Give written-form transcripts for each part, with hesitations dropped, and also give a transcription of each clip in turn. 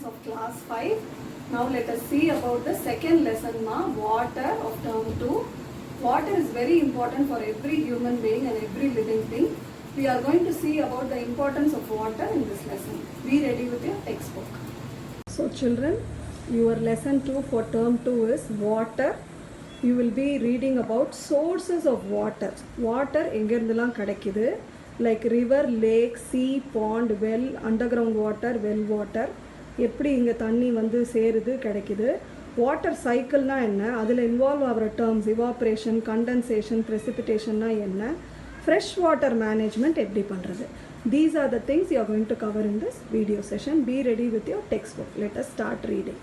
students of class 5. Now let us see about the second lesson, water of term 2. Water is very important for every human being and every living thing. We are going to see about the importance of water in this lesson. Be ready with your textbook. So children, your lesson 2 for term 2 is water. You will be reading about sources of water. Water எங்கேருந்துலாம் கிடைக்குது, like river, lake, sea, pond, well, underground water, well water. எப்படி இங்கே தண்ணி வந்து சேருது கிடைக்குது. Water சைக்கிள்னா என்ன, அதில் involve ஆகிற டேர்ம்ஸ் இவாப்ரேஷன், கண்டென்சேஷன், ப்ரெசிபிடேஷன்னா என்ன, ஃப்ரெஷ் வாட்டர் மேனேஜ்மெண்ட் எப்படி பண்ணுறது. These are the things you are going to cover in this video session. Be ready with your textbook. Let us start reading.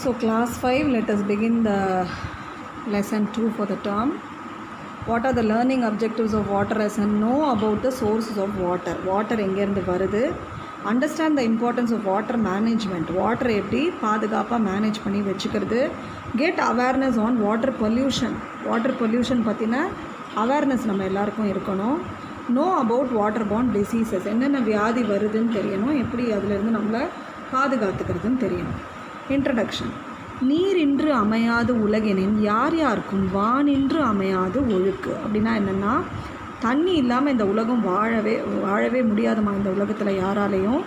So class 5, let us begin the lesson 2 for the term. What are the learning objectives of water lesson? Know about the sources of water. Water எங்கேருந்து வருது. Understand the importance of water management. Water எப்படி பாதுகாப்பாக manage பண்ணி வச்சுக்கிறது. Get awareness on water pollution. Water pollution பற்றின awareness நம்ம எல்லாருக்கும் இருக்கணும். Know about waterborne diseases. என்னென்ன வியாதி வருதுன்னு தெரியணும், எப்படி அதிலிருந்து நம்மளை பாதுகாத்துக்கிறதுன்னு தெரியணும். Introduction. நீரின்று அமையாது உலகெனின் யார் யாருக்கும் வானின்று அமையாது ஒழுக்கு. அப்படின்னா என்னென்னா, தண்ணி இல்லாமல் இந்த உலகம் வாழவே முடியாதுமா இந்த உலகத்தில் யாராலையும்.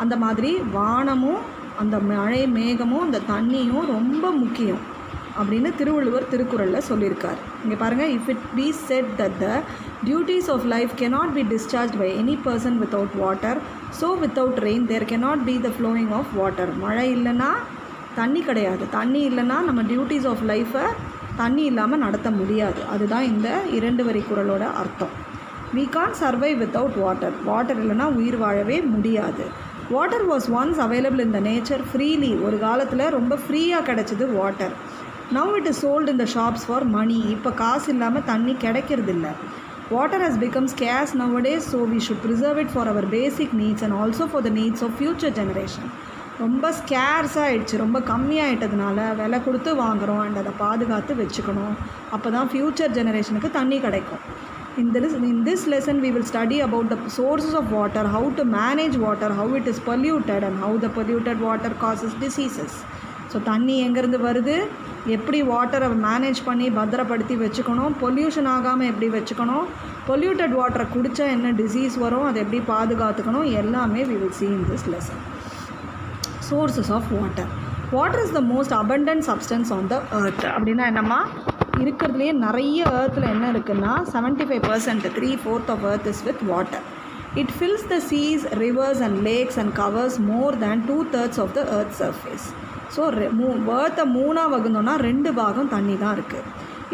அந்த மாதிரி வானமும் அந்த மழை மேகமும் அந்த தண்ணியும் ரொம்ப முக்கியம் அப்படின்னு திருவள்ளுவர் திருக்குறளில் சொல்லியிருக்கார். இங்கே பாருங்கள், if it be said that the duties of life cannot be discharged by any person without water, so without rain there cannot be the flowing of water. மழை இல்லைன்னா தண்ணி கிடையாது, தண்ணி இல்லைன்னா நம்ம டியூட்டிஸ் ஆஃப் லைஃப்பை தண்ணி இல்லாமல் நடத்த முடியாது. அதுதான் இந்த 2 வரி குறளோட அர்த்தம். we can't survive without water. Water இல்லைன்னா உயிர் வாழவே முடியாது. Water was once available in the nature freely. ஒரு காலத்தில் ரொம்ப ஃப்ரீயாக கிடச்சிது water. now it is sold in the shops for money. இப்போ காசு இல்லாமல் தண்ணி கிடைக்கிறதில்ல. water has become scarce nowadays, so we should preserve it for our basic needs and also for the needs of future generation. ரொம்ப ஸ்கேர்ஸாக ஆகிடுச்சு, ரொம்ப கம்மியாகிட்டதுனால விலை கொடுத்து வாங்குகிறோம் அண்ட் அதை பாதுகாத்து வச்சுக்கணும். அப்போ தான் ஃப்யூச்சர் ஜெனரேஷனுக்கு தண்ணி கிடைக்கும். In this lesson we will study about the sources of water, how to manage water, how it is polluted and how the polluted water causes diseases. So தண்ணி எங்கேருந்து வருது, எப்படி வாட்டரை மேனேஜ் பண்ணி பத்திரப்படுத்தி வச்சுக்கணும், பொல்யூஷன் ஆகாமல் எப்படி வச்சுக்கணும், பொல்யூட்டட் வாட்டரை குடித்தா என்ன டிசீஸ் வரும், அதை எப்படி பாதுகாத்துக்கணும், எல்லாமே we will see in this lesson. Sources of water. Water is the most abundant substance on the earth. அப்படின்னா என்னம்மா, இருக்கிறதுலையே நிறைய earthல என்ன இருக்குன்னா 75%, 3/4 of earth is with water. It fills the seas, rivers and lakes and covers more than 2/3 of the earth's surface. So earth-ஐ 3ஆக வகுந்தோன்னா 2 பாகம் தண்ணி தான் இருக்குது.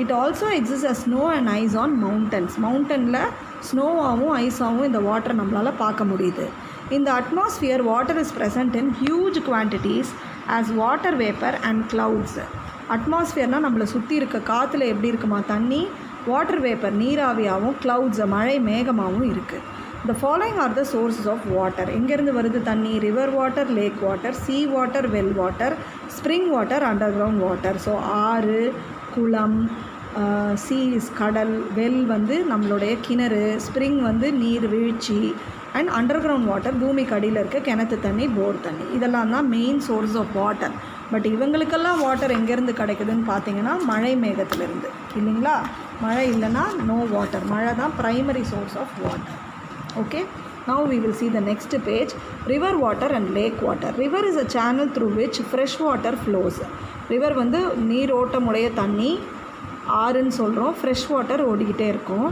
It also exists as snow and ice on mountains. மவுண்டனில் ஸ்னோவாகவும் ஐஸாகவும் இந்த வாட்டரை நம்மளால் பார்க்க முடியுது. In the atmosphere, water is present in huge quantities as water vapor and clouds. அட்மாஸ்ஃபியர்னால் நம்மளை சுற்றி இருக்க காற்றுல எப்படி இருக்குமா தண்ணி, வாட்டர் வேப்பர் நீராவியாகவும், க்ளவுட்ஸ் மழை மேகமாகவும் இருக்குது. The following are the sources of water. எங்கேருந்து வருது தண்ணி? River water, lake water, sea water, well water, spring water, under ground water. So ஆறு, குளம், சீஸ் கடல், வெல் வந்து நம்மளுடைய கிணறு, ஸ்ப்ரிங் வந்து நீர் வீழ்ச்சி, அண்ட் அண்டர் கிரவுண்ட் வாட்டர் பூமிக்கு அடியில் இருக்க கிணத்து தண்ணி, போர் தண்ணி. இதெல்லாம் தான் main source of water. But இவங்களுக்கெல்லாம் வாட்டர் எங்கேருந்து கிடைக்குதுன்னு பார்த்தீங்கன்னா மழை மேகத்திலிருந்து, இல்லைங்களா? மழை இல்லைன்னா நோ வாட்டர். மழை தான் primary source of water. Okay, now we will see the next page. River water and lake water. River is a channel through which fresh water flows. River வந்து நீரோட்டமுடைய தண்ணி, ஆறுன்னு சொல்கிறோம். ஃப்ரெஷ் வாட்டர் ஓடிக்கிட்டே இருக்கும்.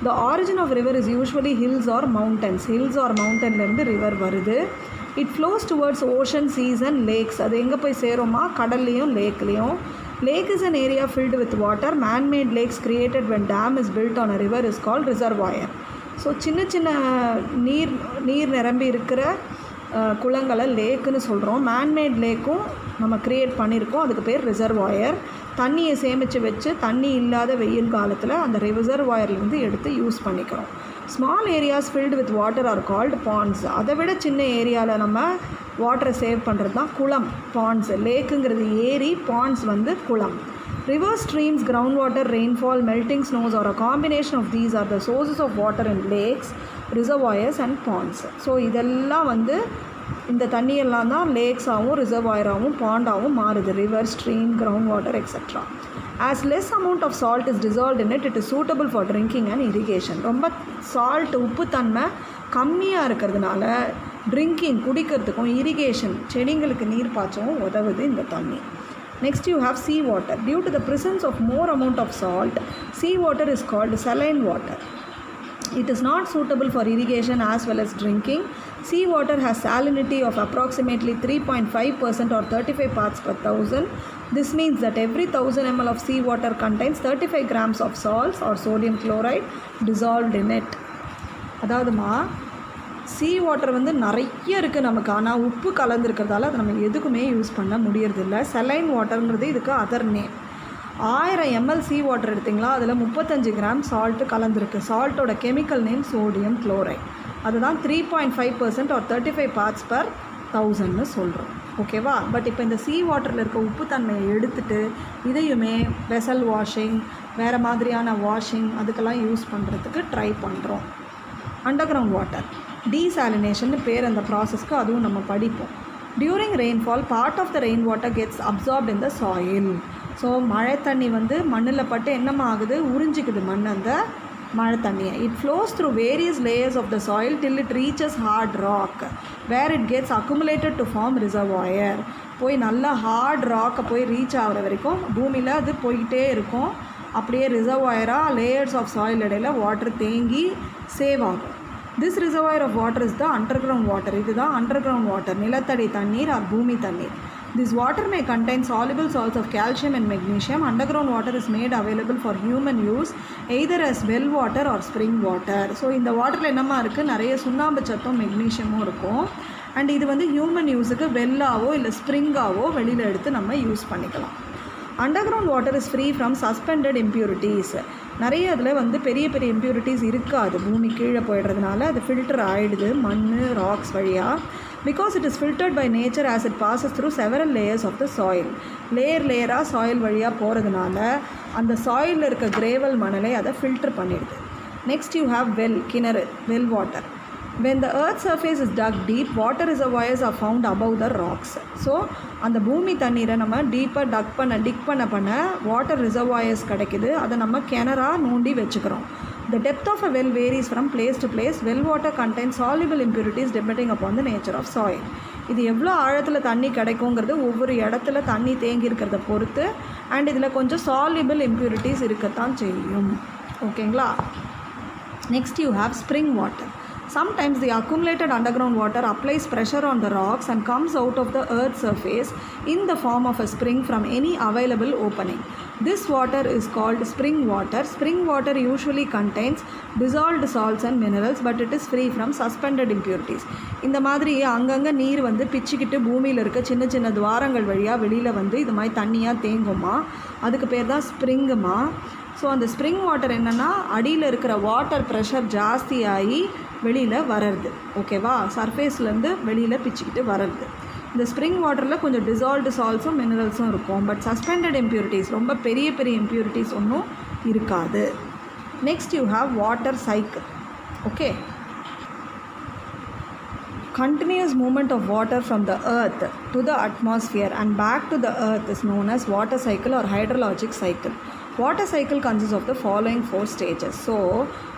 The origin of river is usually hills or mountains. Hills or mountainலேருந்து river வருது. It flows towards ocean, seas and lakes. அது எங்கே போய் சேருமா? கடல்லையும் லேக்லேயும். Lake is an area filled with water. Man-made lakes created when dam is built on a river is called reservoir. So சின்ன சின்ன நீர் நிரம்பி இருக்கிற குளங்களை லேக்குன்னு சொல்கிறோம். மேன்மேட் லேக்கும் நம்ம க்ரியேட் பண்ணியிருக்கோம், அதுக்கு பேர் ரிசர்வாயர். தண்ணியை சேமித்து வச்சு தண்ணி இல்லாத வெயில் காலத்தில் அந்த ரிசர்வாயர்லேருந்து எடுத்து யூஸ் பண்ணிக்கிறோம். Small areas filled with water are called ponds. அதை விட சின்ன ஏரியாவில் நம்ம வாட்டரை சேவ் பண்ணுறது தான் குளம், பாண்ட்ஸ். லேக்குங்கிறது ஏரி, பாண்ட்ஸ் வந்து குளம். Rivers, streams, groundwater, rainfall, melting snows or a combination of these are the sources of water in lakes, reservoirs and ponds. So இதெல்லாம் வந்து இந்த தண்ணியெல்லாம் தான் லேக்ஸாகவும் ரிசர்வாயராகவும் பாண்டாகவும் மாறுது. River, stream, ground water etcetera. As less amount of salt is dissolved in it is suitable for drinking and irrigation. ரொம்ப சால்ட் உப்புத்தன்மை கம்மியாக இருக்கிறதுனால ட்ரிங்கிங் குடிக்கிறதுக்கும் இரிகேஷன் செடிங்களுக்கு நீர் பாய்ச்சவும் உதவுது இந்த தண்ணி. Next you have sea water. Due to the presence of more amount of salt, sea water is called saline water. It is not suitable for irrigation as well as drinking. Sea water has salinity of approximately 3.5% or 35 parts per thousand. This means that every 1000 ml of sea water contains 35 grams of salts or sodium chloride dissolved in it. அதாவதுமா sea water வந்து நிறைய இருக்குது நமக்கு, ஆனால் உப்பு கலந்துருக்கிறதால அதை நம்ம எதுக்குமே யூஸ் பண்ண முடியறதில்ல. செலைன் வாட்டருங்கிறது இதுக்கு other name. 1000 ml sea water எடுத்திங்களா, அதில் 35 கிராம் சால்ட்டு கலந்துருக்கு. சால்ட்டோட கெமிக்கல் நேம் சோடியம் குளோரைட். அதுதான் 3.5% or 35 parts per 1000ன்னு சொல்கிறோம். ஓகேவா? பட் இப்போ இந்த சீ வாட்டரில் இருக்க உப்புத்தன்மையை எடுத்துகிட்டு இதையுமே வெசல் வாஷிங், வேறு மாதிரியான வாஷிங் அதுக்கெல்லாம் யூஸ் பண்ணுறதுக்கு ட்ரை பண்ணுறோம். அண்டர்கிரவுண்ட் வாட்டர் டீசாலினேஷன் பேர் அந்த ப்ராசஸ்க்கு, அதுவும் நம்ம படிப்போம். During rainfall part of the rain water gets absorbed in the soil. So மழை தண்ணி வந்து மண்ணில் பட்டு என்னமா ஆகுது, உறிஞ்சிக்குது மண் அந்த மழை தண்ணியை. It flows through various layers of the soil till it reaches hard rock where it gets accumulated to form reservoir. போய் நல்லா ஹார்ட் ராக்கை போய் ரீச் ஆகிற வரைக்கும் பூமியில் அது போய்கிட்டே இருக்கும். அப்படியே ரிசர்வாயராக லேயர்ஸ் ஆஃப் சாயில் இடையில வாட்டர் தேங்கி சேவ் ஆகும். This reservoir of water is the underground water. இதுதான் அண்டர்கிரவுண்ட் வாட்டர், நிலத்தடி தண்ணீர் ஆர் பூமி தண்ணீர். This water may contain soluble salts of calcium and magnesium. Underground water is made available for human use either as well water or spring water. So இந்த வாட்டரில் என்னமா இருக்குது, நிறைய சுண்ணாம்பு சத்தும் மெக்னீஷியமும் இருக்கும். அண்ட் இது வந்து ஹியூமன் யூஸுக்கு வெல்லாவோ இல்லை ஸ்ப்ரிங்காவோ வெளியில் எடுத்து நம்ம யூஸ் பண்ணிக்கலாம். Underground water is free from suspended impurities. நிறைய அதில் வந்து பெரிய பெரிய இம்ப்யூரிட்டிஸ் இருக்காது, பூமி கீழே போயிடுறதுனால அது ஃபில்டர் ஆகிடுது மண் ராக்ஸ் வழியாக. Because it is filtered by nature as it passes through several layers of the soil. லேயராக சாயில் வழியாக போகிறதுனால அந்த சாயிலில் இருக்க கிரேவல் மணலை அதை ஃபில்டர் பண்ணிடுது. நெக்ஸ்ட் யூ ஹாவ் கிணறு, well water. When the earth's surface is dug deep, water reservoirs are found above the rocks. So அந்த பூமி தண்ணீரை நம்ம டீப்பாக டிக் பண்ண வாட்டர் ரிசர்வாயர்ஸ் கிடைக்குது. அதை நம்ம கிணறாக நோண்டி வச்சுக்கிறோம். The depth of a well varies from place to place. Well water contains soluble impurities depending upon the nature of soil. இது எவ்வளோ ஆழத்தில் தண்ணி கிடைக்குங்கிறது ஒவ்வொரு இடத்துல தண்ணி தேங்கி இருக்கிறத பொறுத்து. அண்ட் இதில் கொஞ்சம் soluble impurities இருக்கத்தான் செய்யும். ஓகேங்களா? Next you have spring water. Sometimes the accumulated underground water applies pressure on the rocks and comes out of the earth's surface in the form of a spring from any available opening. This water is called spring water. Spring water usually contains dissolved salts and minerals, but it is free from suspended impurities. இந்த மாதிரி அங்கங்கே நீர் வந்து பிச்சுக்கிட்டு பூமியில் இருக்க சின்ன சின்ன துவாரங்கள் வழியாக வெளியில் வந்து இது மாதிரி தண்ணியாக தேங்குமா, அதுக்கு பேர் தான் ஸ்ப்ரிங்குமா. ஸோ அந்த ஸ்ப்ரிங் வாட்டர் என்னென்னா அடியில் இருக்கிற வாட்டர் ப்ரெஷர் ஜாஸ்தியாகி வெளியில் வர்றது. ஓகேவா? சர்ஃபேஸ்லேருந்து வெளியில் பிச்சுக்கிட்டு வர்றது. இந்த ஸ்ப்ரிங் வாட்டரில் கொஞ்சம் டிசால்வ்டு சால்ட்ஸும் மினரல்ஸும் இருக்கும். பட் சஸ்பெண்டட் இம்ப்யூரிட்டிஸ், ரொம்ப பெரிய பெரிய இம்ப்யூரிட்டிஸ் ஒன்றும் இருக்காது. Next you have water cycle. Okay, continuous movement of water from the earth to the atmosphere and back to the earth is known as water cycle or hydrologic cycle. Water cycle consists of the following 4 stages. So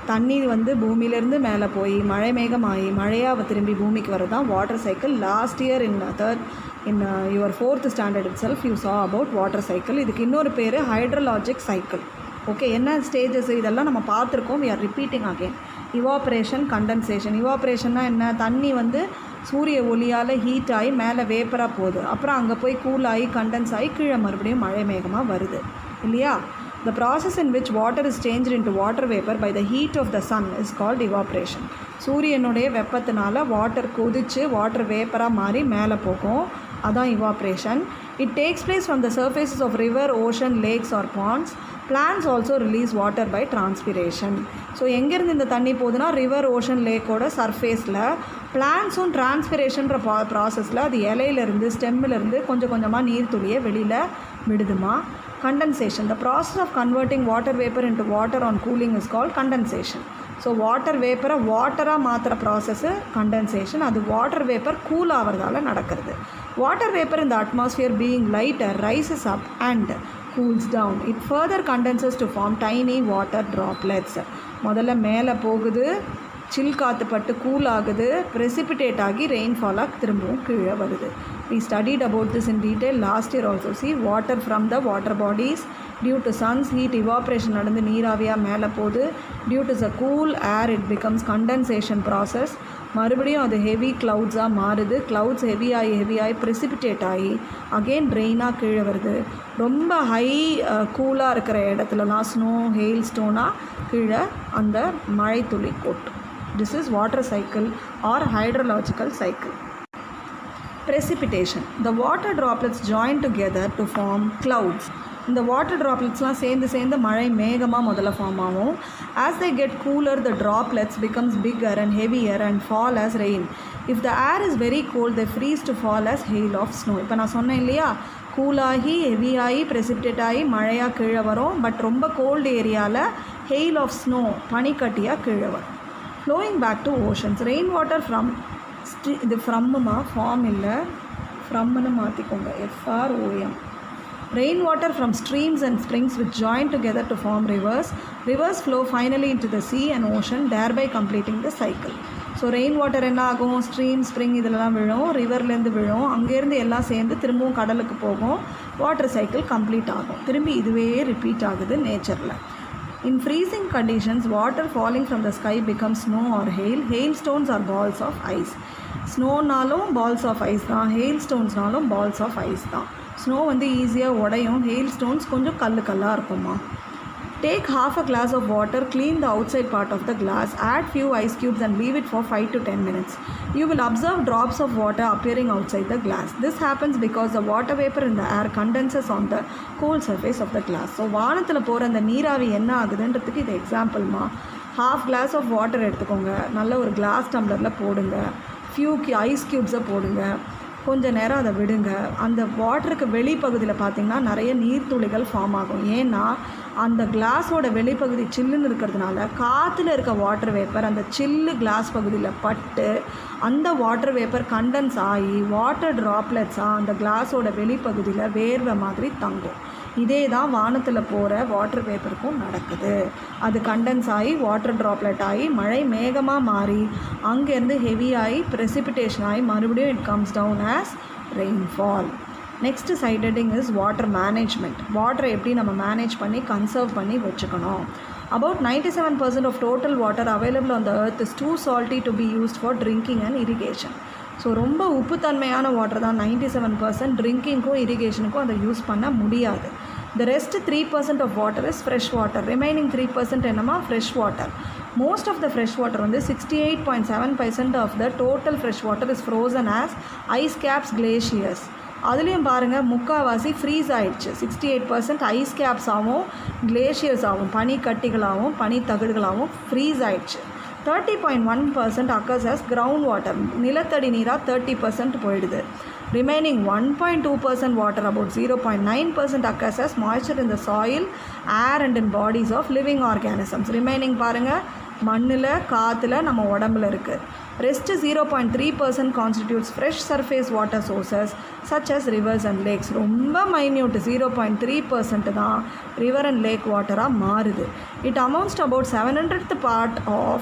தண்ணி வந்து பூமியிலேருந்து மேலே போய் மழை மேகமாகி மழையாக திரும்பி பூமிக்கு வரதான் water cycle. Last year in your 4th standard itself you saw about water cycle. இதுக்கு இன்னொரு பேர் ஹைட்ரலாஜிக் சைக்கிள். ஓகே, என்ன ஸ்டேஜஸ் இதெல்லாம் நம்ம பார்த்துருக்கோம். we are repeating again. Evaporation, condensation. இவாப்ரேஷன்னா என்ன, தண்ணி வந்து சூரிய ஒளியால் ஹீட் ஆகி மேலே வேப்பராக போகுது, அப்புறம் அங்கே போய் கூல் ஆகி கண்டென்ஸ் ஆகி கீழே மறுபடியும் மழை மேகமாக வருது இல்லையா. The process in which water is changed into water vapor by the heat of the sun is called evaporation. சூரியனுடைய வெப்பத்தினால வாட்டர் கொதித்து வாட்டர் வேப்பராக மாறி மேலே போகும், அதான் evaporation. It takes place from the surfaces of river, ocean, lakes or ponds. Plants also release water by transpiration. So எங்கேருந்து இந்த தண்ணி போகுதுன்னா ரிவர், ஓஷன், லேக்கோட சர்ஃபேஸில். பிளான்ஸும் டிரான்ஸ்பிரேஷன்ற ப்ராசஸில் அது இலையிலேருந்து ஸ்டெம்மிலேருந்து கொஞ்சம் கொஞ்சமாக நீர் துளியை வெளியில் விடுதுமா. Condensation. The process of converting water vapor into water on cooling is called condensation. So water வேப்பரை வாட்டராக மாற்றுற ப்ராசஸ்ஸு கண்டென்சேஷன். அது வாட்டர் வேப்பர் கூல் ஆகிறதால நடக்கிறது. Water vapour in the atmosphere being lighter rises up and cools down. It further condenses to form tiny water droplets. முதல்ல மேலே போகுது, சில் காற்று பட்டு கூல் ஆகுது, precipitate ஆகி ரெயின்ஃபாலாக திரும்பவும் கீழே வருது. We studied about this in detail last year also. See, water from the water bodies due to sun's heat evaporation நடந்து நீராவியாக மேலே போகுது. Due to the cool air it becomes condensation process. மறுபடியும் அது ஹெவி க்ளவுட்ஸாக மாறுது. க்ளவுட்ஸ் ஹெவி ஆகி ப்ரெசிபிட்டேட் ஆகி again ரெயினாக கீழே வருது. ரொம்ப ஹை கூலாக இருக்கிற இடத்துலலாம் ஸ்னோ ஹெயில் ஸ்டோனாக கீழே அந்த மழை துளி கொட்டும். This is water cycle R hydrological cycle. Precipitation. The water droplets join together to form clouds. இந்த வாட்டர் ட்ராப்லெட்ஸ்லாம் சேர்ந்து மழை மேகமாக முதல்ல ஃபார்ம் ஆகும். As they get cooler, the droplets becomes bigger and heavier and fall as rain. If the air is very cold, they freeze to fall as hail of snow. இப்போ நான் சொன்னேன் இல்லையா, கூலாகி ஹெவியாகி ப்ரெசிபிட்டேட் ஆகி மழையாக கீழே வரும். பட் ரொம்ப கோல்டு ஏரியாவில் ஹெயில் ஆஃப் ஸ்னோ பனிக்கட்டியாக கீழே வரும். Flowing back to oceans. Rain water from இது ஃப்ரம்மா ஃபார்ம் இல்லை, ஃப்ரம்னு மாற்றிக்கோங்க, FROM. Rainwater from streams and springs which join together to form rivers. Rivers flow finally into the sea and ocean, thereby completing the cycle. So rain water என்ன ஆகும், stream spring இதெல்லாம் விழும், ரிவர்லேருந்து விழும், அங்கேருந்து எல்லாம் சேர்ந்து திரும்பவும் கடலுக்கு போகும். வாட்டர் சைக்கிள் கம்ப்ளீட் ஆகும். திரும்பி இதுவே ரிப்பீட் ஆகுது நேச்சரில். In freezing conditions, water falling from the sky becomes snow or hail. Hailstones are balls of ice. ஸ்னோனாலும் பால்ஸ் ஆஃப் ஐஸ் தான், ஹெயில் ஸ்டோன்ஸ்னாலும் பால்ஸ் ஆஃப் ஐஸ் தான். ஸ்னோ வந்து ஈஸியாக உடையும், ஹெயில் ஸ்டோன்ஸ் கொஞ்சம் கல்லாக இருக்குமா. Take half a glass of water, clean the outside part of the glass, add few ice cubes and leave it for 5 to 10 minutes. You will observe drops of water appearing outside the glass. This happens because the water vapor in the air condenses on the cold surface of the glass. So வானத்தில் போகிற அந்த நீராவி என்ன ஆகுதுன்றதுக்கு இது எக்ஸாம்பிள்மா. Half class of water எடுத்துக்கோங்க, நல்ல ஒரு class டம்ளரில் போடுங்க, ஃபியூ ஐஸ் க்யூப்ஸை போடுங்க, கொஞ்ச நேரம் அதை விடுங்க. அந்த வாட்டருக்கு வெளிப்பகுதியில் பார்த்திங்கன்னா நிறைய நீர்த்துளிகள் ஃபார்ம் ஆகும். ஏன்னா அந்த கிளாஸோட வெளிப்பகுதி சில்லுன்னு இருக்கிறதுனால காற்றுல இருக்க வாட்டர் வேப்பர் அந்த சில்லு கிளாஸ் பகுதியில் பட்டு அந்த வாட்டர் வேப்பர் கண்டென்ஸ் ஆகி வாட்டர் ட்ராப்லெட்ஸாக அந்த கிளாஸோட வெளிப்பகுதியில் வேர்வை மாதிரி தங்கும். இதே தான் வானத்தில் போகிற வாட்டர் வேப்பருக்கும் நடக்குது. அது கண்டென்ஸ் ஆகி வாட்டர் ட்ராப்லெட் ஆகி மழை மேகமாக மாறி அங்கேருந்து ஹெவி ஆகி ப்ரெசிபிட்டேஷன் ஆகி மறுபடியும் it comes down as rainfall. Next side heading is water management. வாட்டரை எப்படி நம்ம மேனேஜ் பண்ணி கன்சர்வ் பண்ணி வச்சுக்கணும். About 97% of total water available on the earth is too salty to be used for drinking and irrigation. So ரொம்ப உப்புத்தன்மையான water தான் 97%. ட்ரிங்கிங்க்கும் இரிகேஷனுக்கும் அதை use பண்ண முடியாது. The rest 3% of water is fresh water. Remaining 3% என்னமா fresh water. Most of the fresh water வந்து 68.7% of the total fresh water is frozen as ice caps, glaciers. அதுலேயும் பாருங்கள் முக்கால்வாசி ஃப்ரீஸ் ஆகிடுச்சு. 68% ஐஸ் கேப்ஸ் ஆகும், கிளேஷியர்ஸ் ஆகும், பனி கட்டிகளாகவும் பனி தகடுகளாகவும் ஃப்ரீஸ் ஆகிடுச்சு. 30.1% occurs as ground water. நிலத்தடி நீராக 30% போயிடுது. Remaining 1.2% water, about 0.9% occurs as moisture in the soil, air and in bodies of living organisms. Remaining பாருங்கள் மண்ணில் காற்றுல நம்ம உடம்புல இருக்குது. Rest 0.3% constitutes fresh surface water sources such as rivers and lakes. ரொம்ப மைன்யூட் 0.3% தான் ரிவர் அண்ட் லேக் வாட்டராக மாறுது. It amounts to about 700th part of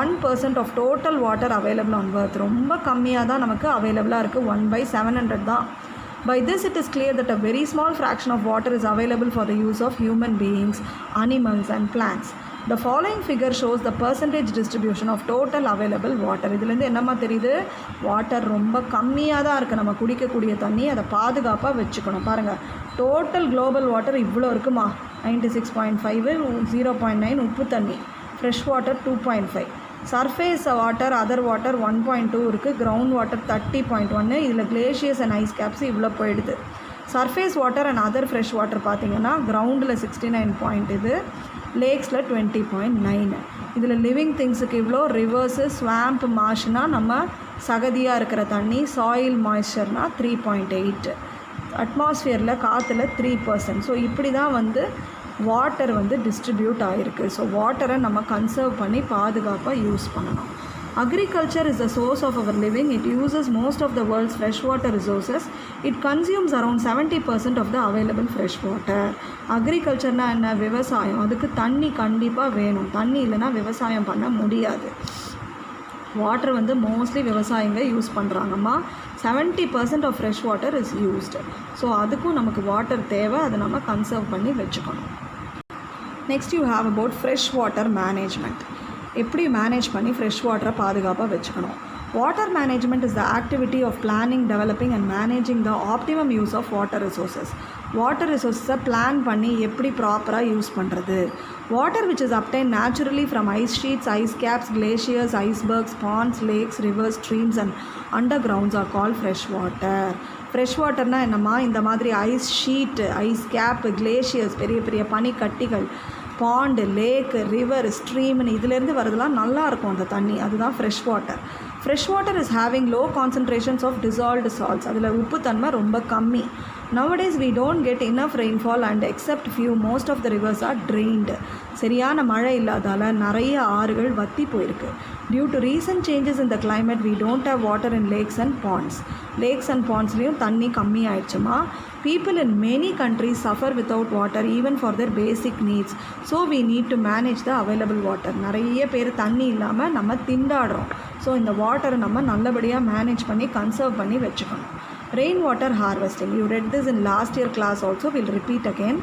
1% of total water available on earth. ரொம்ப கம்மியாக தான் நமக்கு அவைலபிளாக இருக்குது, 1/700 தான். By this it is clear that a very small fraction of water is available for the use of human beings, animals and plants. The following figure shows the percentage distribution of total available water. இதுலேருந்து என்னமா தெரியுது, water ரொம்ப கம்மியாக தான் இருக்குது. நம்ம குடிக்கக்கூடிய தண்ணி அதை பாதுகாப்பாக வச்சுக்கணும். பாருங்கள், டோட்டல் குளோபல் வாட்டர் இவ்வளோ இருக்குமா, 96.5, 0.9 உப்பு தண்ணி, fresh water 2.5, surface water other water 1.2 இருக்குது, கிரவுண்ட் வாட்டர் 30.1, இதில் கிளேஷியர்ஸ் அண்ட் ஐஸ் கேப்ஸ் இவ்வளோ போயிடுது. Surface water and other fresh water பார்த்திங்கன்னா கிரவுண்டில் 69 பாயிண்ட், இது லேக்ஸில் 20.9. இதில் லிவிங் திங்ஸுக்கு இவ்வளோ, ரிவர்ஸு ஸ்வாம்ப் மார்ஷ்னா நம்ம சகதியாக இருக்கிற தண்ணி, சாயில் மாய்ஸ்சர்னால் 3.8, அட்மாஸ்ஃபியரில் காற்றுல 3%. ஸோ இப்படி தான் வந்து வாட்டர் வந்து டிஸ்ட்ரிபியூட் ஆகிருக்கு. ஸோ வாட்டரை நம்ம கன்சர்வ் பண்ணி பாதுகாப்பாக யூஸ் பண்ணணும். Agriculture is the source of our living. It uses most of the world's freshwater resources. It consumes around 70% of the available fresh water. அக்ரிகல்ச்சர்னா என்ன? விவசாயம். அதுக்கு தண்ணி கண்டிப்பாக வேணும். தண்ணி இல்லைன்னா விவசாயம் பண்ண முடியாது. வாட்டர் வந்து மோஸ்ட்லி விவசாயிங்க யூஸ் பண்ணுறாங்கம்மா. 70% of fresh water is used. So அதுக்கும் நமக்கு வாட்டர் தேவை. அதை நம்ம கன்சர்வ் பண்ணி வச்சுக்கணும். Next you have about fresh water management. எப்படி மேனேஜ் பண்ணி ஃப்ரெஷ் வாட்டரை பாதுகாப்பாக வச்சுக்கணும். Water management is the activity of planning, developing and managing the optimum use of water resources. Water ரிசோர்ஸை பிளான் பண்ணி எப்படி ப்ராப்பராக யூஸ் பண்ணுறது. Water which is obtain naturally from ice sheets, ice caps, glaciers, icebergs, ponds, lakes, rivers, streams and under grounds are call fresh water. Fresh வாட்டர்னால் என்னம்மா? இந்த மாதிரி ice sheet, ice cap, glaciers, பெரிய பெரிய பனிக்கட்டிகள், பாண்டு, லேக்கு, river, ஸ்ட்ரீம்னு இதிலேருந்து வரதெல்லாம் நல்லாயிருக்கும் அந்த தண்ணி. அதுதான் fresh water. Fresh water is having low concentrations of dissolved salts. அதில் உப்புத்தன்மை ரொம்ப கம்மி. Nowadays we don't get enough rainfall and except few, most of the rivers are drained. சரியான மழை இல்லாதால நிறைய ஆறுகள் வத்தி போயிருக்கு. Due to recent changes in the climate, we don't have water in lakes and ponds. Lakes and pondsலையும் தண்ணி கம்மி ஆயிடுச்சுமா. People in many countries suffer without water even for their basic needs. So we need to manage the available water. நிறைய பேர் தண்ணி இல்லாமல் நம்ம திண்டாடுறோம். So இந்த வாட்டரை நம்ம நல்லபடியாக மேனேஜ் பண்ணி கன்சர்வ் பண்ணி வச்சுக்கணும். Rainwater harvesting. You read this in last year class also. We'll repeat again.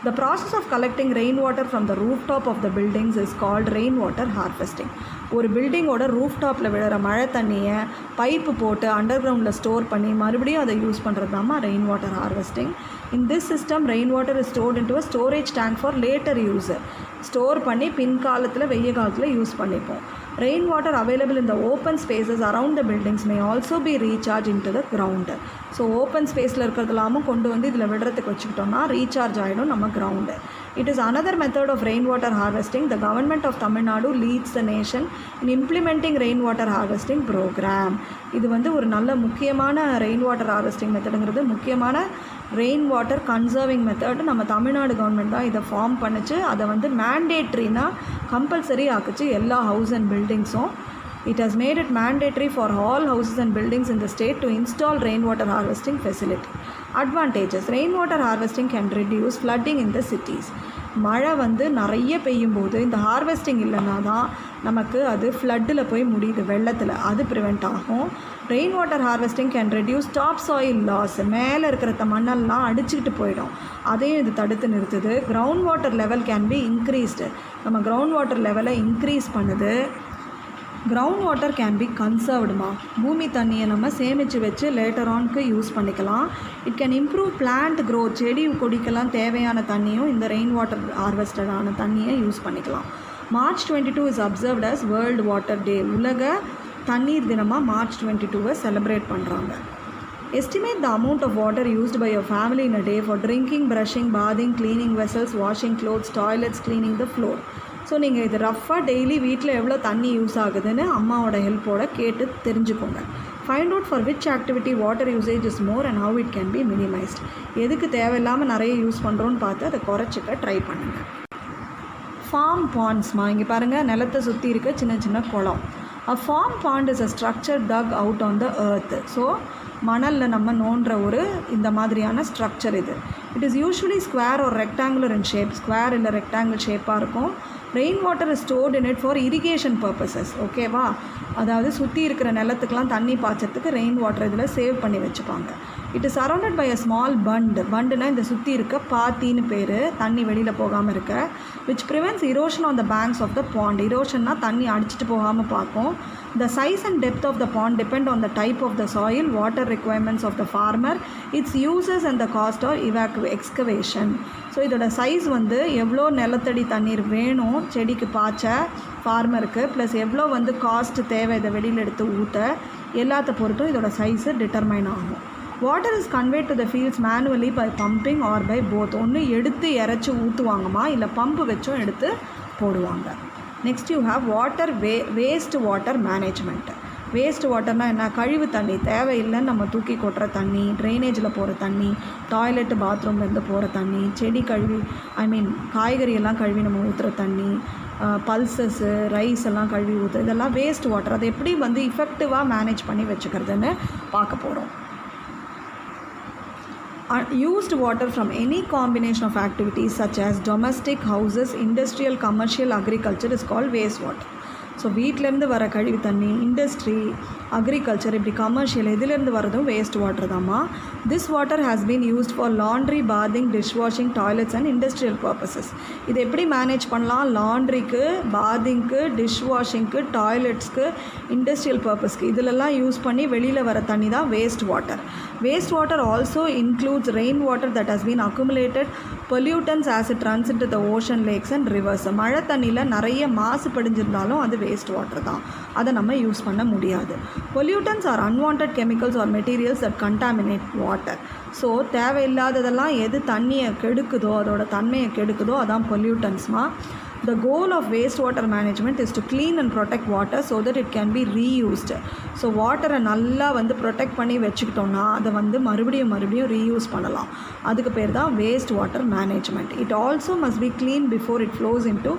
The process of collecting rainwater from the rooftop of the buildings is called rainwater harvesting. ஒரு பில்டிங்கோட ரூஃப்டாப்பில் விழுற மழை தண்ணியை பைப்பு போட்டு under கிரவுண்டில் store பண்ணி மறுபடியும் அதை use பண்ணுறது தாம்மா rain water harvesting. In tissue system rain water is stored into a storage tank for later user. Store பண்ணி பின்காலத்தில் வெய்ய காலத்தில் யூஸ் பண்ணிப்போம். Rain water available in the open spaces around the buildings may also be recharge in to the ground. So open ஸ்பேஸில் இருக்கிறதுலாமும் கொண்டு வந்து இதில் விடுறதுக்கு வச்சுக்கிட்டோம்னா ரீசார்ஜ் ஆகிடும் நம்ம ground. It is another method of rainwater harvesting. The government of Tamil Nadu leads the nation in implementing rainwater harvesting program. இது வந்து ஒரு நல்ல முக்கியமான ரெயின்வாட்டர் ஹார்வெஸ்டிங் மெத்தடுங்கிறது முக்கியமான ரெயின் வாட்டர் கன்சர்விங் மெத்தட். நம்ம தமிழ்நாடு கவர்மெண்ட் தான் இதை ஃபார்ம் பண்ணிச்சு. அதை வந்து மேண்டேட்ரினா கம்பல்சரி ஆக்குச்சு எல்லா ஹவுஸ் அண்ட் பில்டிங்ஸும். It has made it mandatory for all houses and buildings in the state to install rainwater harvesting facility. Advantages. Rainwater harvesting can reduce flooding in the cities. மழை வந்து நிறைய பெய்யும் போது இந்த ஹார்வெஸ்டிங் இல்லைன்னா தான் நமக்கு அது ஃப்ளட்டில் போய் முடியுது, வெள்ளத்தில். அது ப்ரிவெண்ட் ஆகும். Rain water harvesting can reduce top soil loss. மேலே இருக்கிற மண்ணெல்லாம் அடிச்சுக்கிட்டு போயிடும். அதையும் இது தடுத்து நிறுத்துது. Ground water level can be increased. நம்ம கிரவுண்ட் வாட்டர் லெவலை இன்க்ரீஸ் பண்ணுது. கிரவுண்ட் வாட்டர் கேன் பி கன்சர்வ்டுமா. பூமி தண்ணியை நம்ம சேமித்து வச்சு லேட்டர் ஆனுக்கு யூஸ் பண்ணிக்கலாம். It can improve plant growth. செடி கொடிக்கெல்லாம் தேவையான தண்ணியும் இந்த ரெயின் வாட்டர் ஹார்வெஸ்டடான தண்ணியை யூஸ் பண்ணிக்கலாம். March 22 is observed as world water day. உலக தண்ணீர் தினமாக March 22 செலிப்ரேட் பண்ணுறாங்க. Estimate the amount of water used by your family in a day for drinking, brushing, bathing, cleaning vessels, washing clothes, toilets, cleaning the floor. So நீங்கள் இது ரஃப்பாக daily வீட்டில் எவ்வளோ தண்ணி யூஸ் ஆகுதுன்னு அம்மாவோட ஹெல்ப்போட கேட்டு தெரிஞ்சுக்கோங்க. Find out for which activity water usage is more and how it can be minimised. எதுக்கு தேவையில்லாமல் நிறைய யூஸ் பண்ணுறோன்னு பார்த்து அதை குறைச்சிக்க ட்ரை பண்ணுங்கள். ஃபார்ம் பாண்ட்ஸ்மா. இங்கே பாருங்கள், நிலத்தை சுற்றி இருக்க சின்ன சின்ன குளம். A farm pond is a structure dug out on the earth. So மணலில் நம்ம நோண்டுற ஒரு இந்த மாதிரியான ஸ்ட்ரக்சர் இது. இட் இஸ் யூஸ்வலி ஸ்கொயர் ஒரு ரெக்டாங்குலர் இன் ஷேப். ஸ்கொயர் இல்லை ரெக்டாங்கிள் ஷேப்பாக இருக்கும். Rain water is stored in it for irrigation purposes. ஓகேவா? அதாவது சுற்றி இருக்கிற நிலத்துக்கெலாம் தண்ணி பாய்ச்சறதுக்கு ரெயின் வாட்டர் இதில் சேவ் பண்ணி வச்சுப்பாங்க. It is surrounded by a small bund. பண்டுனா இந்த சுற்றி இருக்க பாத்தின்னு பேர், தண்ணி வெளியில் போகாமல் இருக்க. Which prevents erosion on the banks of the pond. இரோஷன்னா தண்ணி அடிச்சுட்டு போகாமல் பார்க்கும். The size and depth of the pond depend on the type of the soil, water requirements of the farmer, its uses and the cost of excavation. So இதோட size வந்து எவ்வளோ நிலத்தடி தண்ணீர் வேணும் செடிக்கு பாய்ச்ச ஃபார்மருக்கு, ப்ளஸ் எவ்வளோ வந்து காஸ்ட் தேவை இதை வெளியில் எடுத்து ஊற்ற, எல்லாத்த பொறுத்தும் இதோட சைஸு டிட்டர்மைன் ஆகும். Water is conveyed to the fields manually by pumping or by both. ஒன்று எடுத்து இறச்சி ஊற்றுவாங்கம்மா, இல்லை பம்பு வச்சும் எடுத்து போடுவாங்க. Next you have water waste water management. Waste வாட்டர்னால் என்ன, கழிவு தண்ணி, தேவையில்லைன்னு நம்ம தூக்கி கொட்டுற தண்ணி, ட்ரைனேஜில் போகிற தண்ணி, டாய்லெட்டு பாத்ரூம்லேருந்து போகிற தண்ணி, செடி கழுவி காய்கறி எல்லாம் கழுவி நம்ம ஊற்றுற தண்ணி, பல்சஸ்ஸு, ரைஸ் எல்லாம் கழுவி ஊற்றுறது, இதெல்லாம் வேஸ்ட் வாட்டர். அதை எப்படி வந்து இஃபெக்டிவாக மேனேஜ் பண்ணி வச்சுக்கிறதுன்னு பார்க்க போகிறோம். Used water from any combination of activities such as domestic, houses, industrial, commercial, agriculture is called wastewater. So வீட்டிலேருந்து வர கழிவு தண்ணி, இண்டஸ்ட்ரி, அக்ரிகல்ச்சர், இப்படி கமர்ஷியல் எதுலேருந்து வரதும் வேஸ்ட் வாட்டர் தாம்மா. This water has been used for laundry, bathing, dish washing, toilets and industrial purposes. இது எப்படி மேனேஜ் பண்ணலாம்? லாண்ட்ரிக்கு, பாத்திங்க்கு, டிஷ் வாஷிங்க்கு, டாய்லெட்ஸ்க்கு, இண்டஸ்ட்ரியல் பர்பஸ்க்கு, இதிலெல்லாம் யூஸ் பண்ணி வெளியில் வர தண்ணி தான் waste water. Waste water also includes rain water that has been accumulated pollutants as it runs into the ocean, lakes and reverse. மழை தண்ணியில் நிறைய மாசு படிஞ்சிருந்தாலும் அது வேஸ்ட் வாட்டர் தான், அதை நம்ம யூஸ் பண்ண முடியாது. Pollutants are unwanted chemicals or materials that contaminate water. So தேவையில்லாததெல்லாம் எது தண்ணியை கெடுக்குதோ, அதோட தன்மையை கெடுக்குதோ அதான் பொல்யூட்டன்ஸ்மா. The goal of wastewater management is to clean and protect water so that it can be reused. So வாட்டரை நல்லா வந்து ப்ரொடெக்ட் பண்ணி வச்சுக்கிட்டோன்னா அதை வந்து மறுபடியும் ரீயூஸ் பண்ணலாம். அதுக்கு பேர் தான் waste water management. It also must be clean before it flows into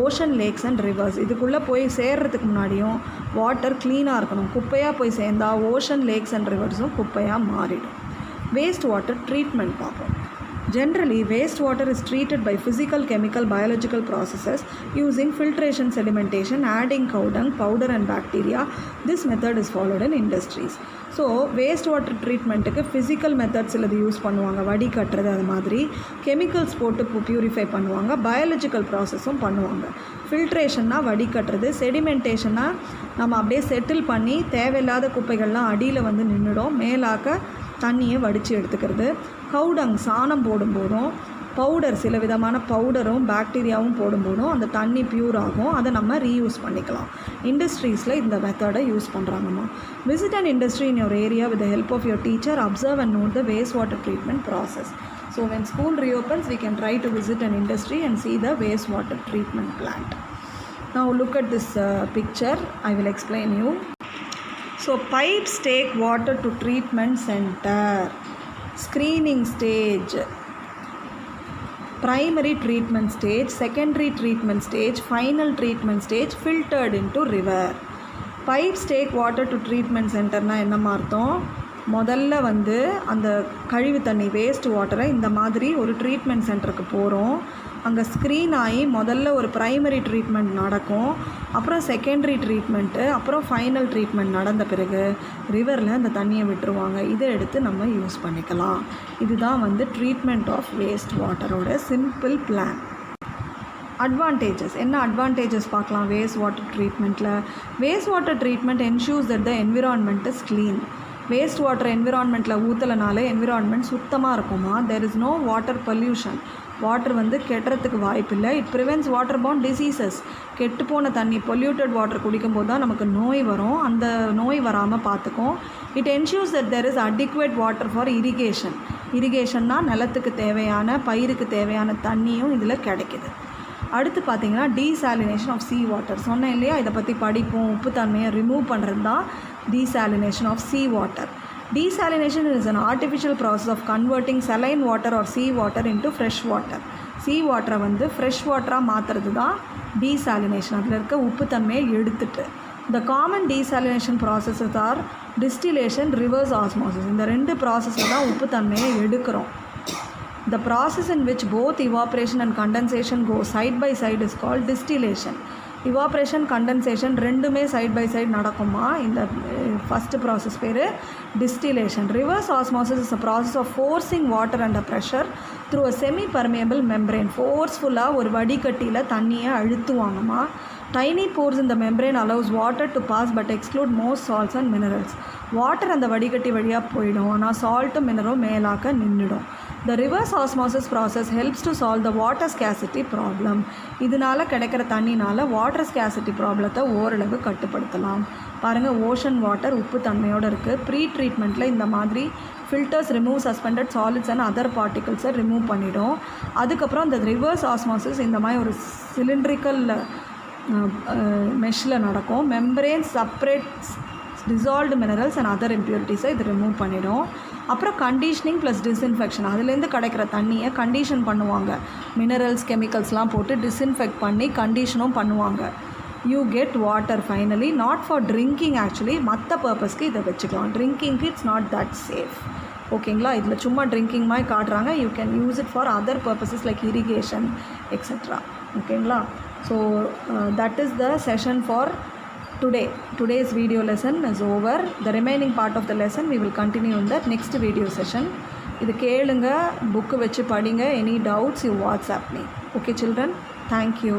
ocean, lakes and rivers. இதுக்குள்ளே போய் சேர்றதுக்கு முன்னாடியும் வாட்டர் க்ளீனாக இருக்கணும். குப்பையாக போய் சேர்ந்தால் ஓஷன், லேக்ஸ் அண்ட் ரிவர்ஸும் குப்பையாக மாறிடும். வேஸ்ட் வாட்டர் ட்ரீட்மெண்ட் பார்ப்போம். Generally, wastewater is treated by physical, chemical, biological processes using filtration, sedimentation, adding cow dung, powder and bacteria. This method is followed in industries. So waste water ட்ரீட்மெண்ட்டுக்கு physical methods இது use பண்ணுவாங்க, வடி கட்டுறது, அது மாதிரி chemicals போட்டு purify பண்ணுவாங்க, biological ப்ராசஸும் பண்ணுவாங்க. ஃபில்ட்ரேஷன்னா வடி கட்டுறது, செடிமெண்டேஷன்னா நம்ம அப்படியே செட்டில் பண்ணி தேவையில்லாத குப்பைகள்லாம் அடியில் வந்து நின்றுடும், மேலாக்க தண்ணியை வடித்து எடுத்துக்கிறது. கவுடங் சாணம் போடும்போதும், பவுடர் சில விதமான பவுடரும் பாக்டீரியாவும் போடும்போதும் அந்த தண்ணி பியூர் ஆகும், அதை நம்ம ரீயூஸ் பண்ணிக்கலாம். இண்டஸ்ட்ரீஸில் இந்த மெத்தடை யூஸ் பண்ணுறாங்கம்மா. Visit an industry in your area with the help of your teacher. Observe and note the waste water treatment process. So when school reopens, we can try to visit an industry and see the wastewater treatment plant. Now look at this picture. I will explain you. So pipes take water to treatment center. Screening stage, primary treatment stage, secondary treatment stage, final treatment stage, filtered into river. Pipes take water to treatment center na enna அர்த்தம்? முதல்ல வந்து அந்த கழிவு தண்ணி waste வாட்டரை இந்த மாதிரி ஒரு ட்ரீட்மெண்ட் சென்டருக்கு போகிறோம். அங்கே ஸ்க்ரீன் ஆகி முதல்ல ஒரு ப்ரைமரி ட்ரீட்மெண்ட் நடக்கும், அப்புறம் செகண்டரி ட்ரீட்மெண்ட்டு, அப்புறம் ஃபைனல் ட்ரீட்மெண்ட் நடந்த பிறகு ரிவரில் அந்த தண்ணியை விட்டுருவாங்க. இதை எடுத்து நம்ம யூஸ் பண்ணிக்கலாம். இதுதான் வந்து ட்ரீட்மெண்ட் ஆஃப் வேஸ்ட் வாட்டரோட சிம்பிள் பிளான். அட்வான்டேஜஸ் என்ன? அட்வான்டேஜஸ் பார்க்கலாம் வேஸ்ட் வாட்டர் ட்ரீட்மெண்ட்டில். Waste water treatment ensures that the environment is clean. Waste water என்விரான்மெண்ட்டில் ஊற்றலனால என்விரான்மெண்ட் சுத்தமாக இருக்குமா. There is no water pollution. Water வந்து கெட்டுறதுக்கு வாய்ப்பில்லை. It prevents water bound diseases. கெட்டுப்போன தண்ணி, பொல்யூட்டட் வாட்டர் குடிக்கும்போது தான் நமக்கு நோய் வரும், அந்த நோய் வராமல் பார்த்துக்கும். It ensures that there is adequate water for irrigation. இரிகேஷன்னா நிலத்துக்கு தேவையான, பயிருக்கு தேவையான தண்ணியும் இதில் கிடைக்கிது. அடுத்து பார்த்திங்கன்னா டீசாலினேஷன் ஆஃப் சீ வாட்டர். சொன்னேன் இல்லையா, இதை பற்றி படிப்போம். உப்பு தன்மையை ரிமூவ் பண்ணுறது தான் desalination of sea water. Desalination is an artificial process of converting saline water or sea water into fresh water. sea water வந்து fresh water-ஆக மாற்றுறது தான் desalination. அதில் இருக்க உப்பு தன்மையை எடுத்துட்டு. The common desalination processes are distillation, reverse osmosis. இந்த ரெண்டு ப்ராசஸில் தான் உப்பு தன்மையை எடுக்கிறோம். The process in which both evaporation and condensation go side by side is called distillation. Evaporation, condensation ரெண்டுமே சைட் பை சைட் நடக்குமா. இந்த ஃபஸ்ட்டு ப்ராசஸ் பேர் distillation. Reverse osmosis is a process of forcing water under pressure through a semi permeable membrane. ஃபோர்ஸ்ஃபுல்லாக ஒரு வடிகட்டியில் தண்ணியை அழுத்துவாங்கம்மா. Tiny pores இந்த membrane allows water to pass but exclude most salts and minerals. Water அந்த வடிகட்டி வழியாக போயிடும், ஆனால் சால்ட்டும் மினரும் மேலாக்க நின்றுடும். The reverse osmosis process helps to solve the water scarcity problem. இதனால் கிடைக்கிற தண்ணினால் வாட்டர் ஸ்கேசிட்டி ப்ராப்ளத்தை ஓரளவு கட்டுப்படுத்தலாம். பாருங்கள், ஓஷன் வாட்டர் உப்பு தன்மையோடு இருக்குது. ப்ரீ ட்ரீட்மெண்ட்டில் இந்த மாதிரி filters remove suspended solids and other பார்ட்டிகல்ஸை ரிமூவ் பண்ணிவிடும். அதுக்கப்புறம் இந்த ரிவர்ஸ் ஆஸ்மாசிஸ் இந்த மாதிரி ஒரு சிலிண்ட்ரிக்கல் மெஷ்ஷில் நடக்கும். Membrane dissolved minerals and other இம்ப்யூரிட்டிஸை இது ரிமூவ் பண்ணிடும். அப்புறம் கண்டிஷனிங் ப்ளஸ் டிஸ்இன்ஃபெக்ஷன், அதுலேருந்து கிடைக்கிற தண்ணியை கண்டிஷன் பண்ணுவாங்க, மினரல்ஸ் கெமிக்கல்ஸ்லாம் போட்டு டிஸ்இன்ஃபெக்ட் பண்ணி கண்டிஷனும் பண்ணுவாங்க. You get water finally, not for drinking actually, மற்ற பர்பஸ்க்கு இதை வச்சுக்கலாம். ட்ரிங்கிங்க்கு இட்ஸ் நாட் தட் சேஃப். ஓகேங்களா, இதில் சும்மா ட்ரிங்கிங் மாதிரி காட்டுறாங்க. You can use it for other purposes like irrigation etcetera. ஓகேங்களா, so that is the session for today. Today's video lesson is over. The remaining part of the lesson we will continue in the next video session. இது கேளுங்க, book வச்சு படிங்க. Any doubts you WhatsApp me. Okay children, thank you.